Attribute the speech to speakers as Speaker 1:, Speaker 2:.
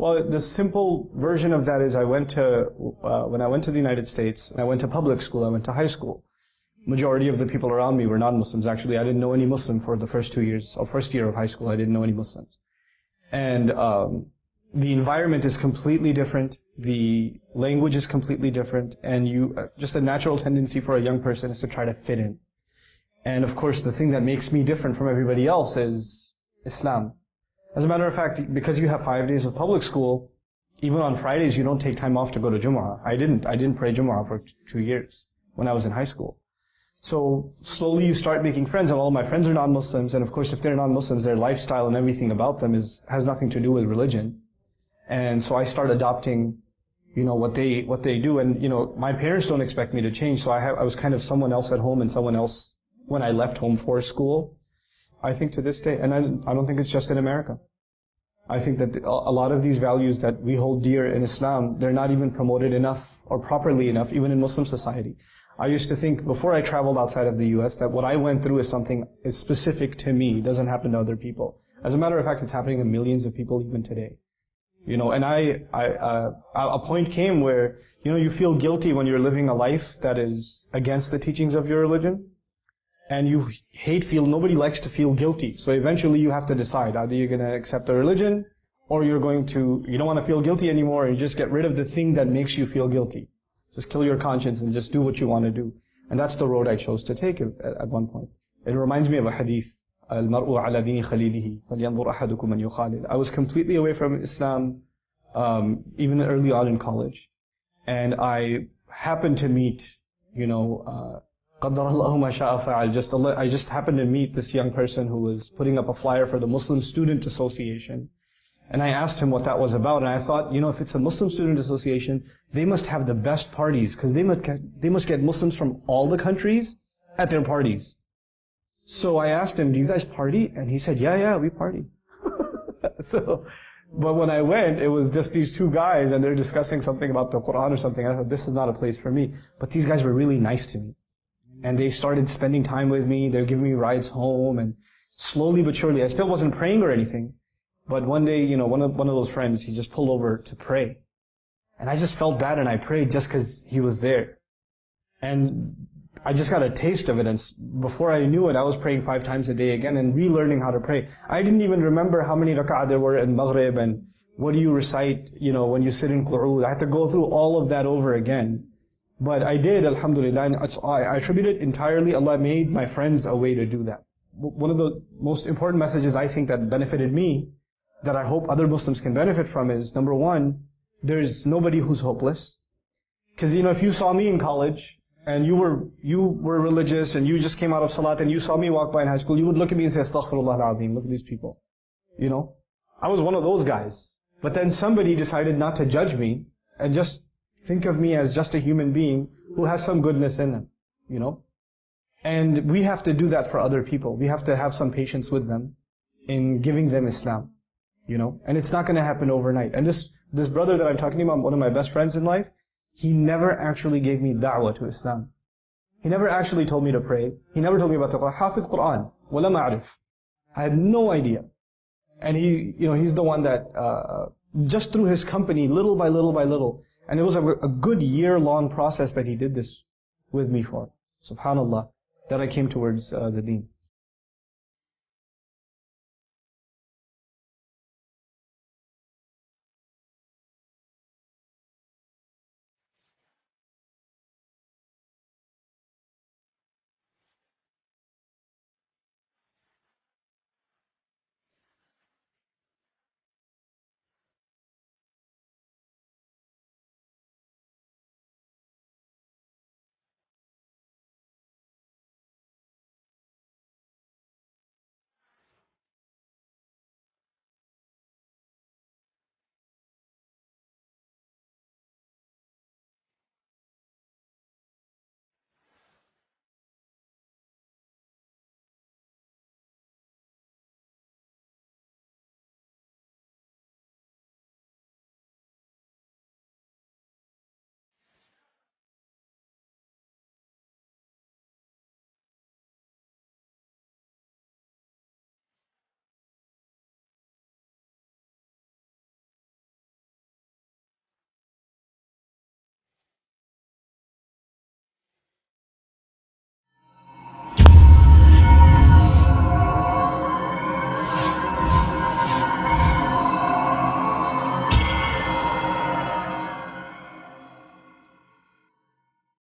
Speaker 1: Well, the simple version of that is when I went to the United States, I went to public school, I went to high school. Majority of the people around me were non-Muslims. Actually, I didn't know any Muslim for the first 2 years, or first year of high school, I didn't know any Muslims. And the environment is completely different, the language is completely different, and just a natural tendency for a young person is to try to fit in. And of course, the thing that makes me different from everybody else is Islam. As a matter of fact, because you have 5 days of public school, even on Fridays you don't take time off to go to Jumu'ah. I didn't pray Jumu'ah for 2 years when I was in high school. So slowly you start making friends, and all my friends are non-Muslims, and of course if they're non-Muslims, their lifestyle and everything about them has nothing to do with religion. And so I start adopting, what they do, and my parents don't expect me to change, so I was kind of someone else at home and someone else when I left home for school. I think to this day, and I don't think it's just in America. I think that a lot of these values that we hold dear in Islam, they're not even promoted enough or properly enough, even in Muslim society. I used to think, before I traveled outside of the US, that what I went through is something it's specific to me. It doesn't happen to other people. As a matter of fact, it's happening to millions of people even today. And a point came where, you feel guilty when you're living a life that is against the teachings of your religion. And you nobody likes to feel guilty. So eventually you have to decide, either you're going to accept a religion, or you don't want to feel guilty anymore, and you just get rid of the thing that makes you feel guilty. Just kill your conscience and just do what you want to do. And that's the road I chose to take at one point. It reminds me of a hadith. الْمَرْءُ عَلَى دِينِ خَلِيلِهِ فَلْيَنْظُرْ أَحَدُكُمْ مَنْ يُخَالِلُ. I was completely away from Islam, even early on in college. And I happened to meet, قَدَّرَ اللَّهُ مَا شَاءَ فَعَلَ. I just happened to meet this young person who was putting up a flyer for the Muslim Student Association. And I asked him what that was about, and I thought, if it's a Muslim Student Association, they must have the best parties, because they must get Muslims from all the countries at their parties. So I asked him, do you guys party? And he said, yeah, we party. But when I went, it was just these two guys, and they're discussing something about the Quran or something. I thought, this is not a place for me. But these guys were really nice to me. And they started spending time with me, they were giving me rides home, and slowly but surely, I still wasn't praying or anything. But one day, one of those friends, he just pulled over to pray. And I just felt bad, and I prayed just because he was there. And I just got a taste of it, and before I knew it, I was praying 5 times a day again and relearning how to pray. I didn't even remember how many rak'ah there were in Maghrib, and what do you recite, when you sit in qu'ud. I had to go through all of that over again. But I did, alhamdulillah, and I attribute it entirely, Allah made my friends a way to do that. One of the most important messages I think that benefited me, that I hope other Muslims can benefit from, is, number one, there's nobody who's hopeless. Because, if you saw me in college, and you were religious, and you just came out of salat, and you saw me walk by in high school, you would look at me and say, Astaghfirullah al-Azim, look at these people. I was one of those guys. But then somebody decided not to judge me, and just think of me as just a human being who has some goodness in them, And we have to do that for other people. We have to have some patience with them in giving them Islam. And it's not going to happen overnight. And this brother that I'm talking about, one of my best friends in life, he never actually gave me da'wah to Islam. He never actually told me to pray. He never told me about the Quran. Hafiz Quran, walam a'rif. I had no idea. And he's the one that, just through his company, little by little by little, and it was a good year-long process that he did this with me for. Subhanallah, that I came towards the deen.